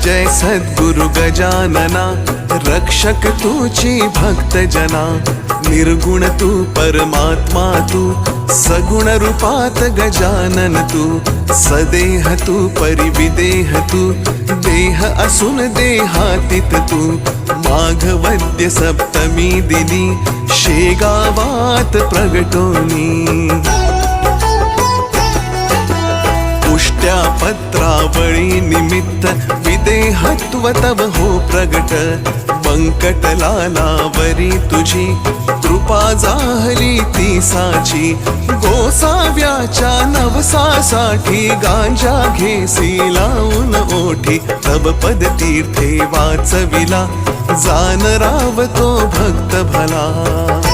जय सद्गुरु गजानना, रक्षक तूची भक्त जना। निर्गुण तू परमात्मा तू, सगुण रूपात गजानन तू। सदेह तू परिविदेह तू, देह असून देहातीत तू। माघवद्य सप्तमी दिनी, शेगावात प्रगटोनी। पुष्ट्या पत्रावळी निमित्त, विदेहत्व तव हो प्रगट। बंकटलालावरी तुझी, कृपा जाहली ती साची। गोसाव्याच्या नवसासाठी, गांजा घेसी लावून ओठी। तव पद तीर्थे वाचविला, जान रावतो भक्त भला।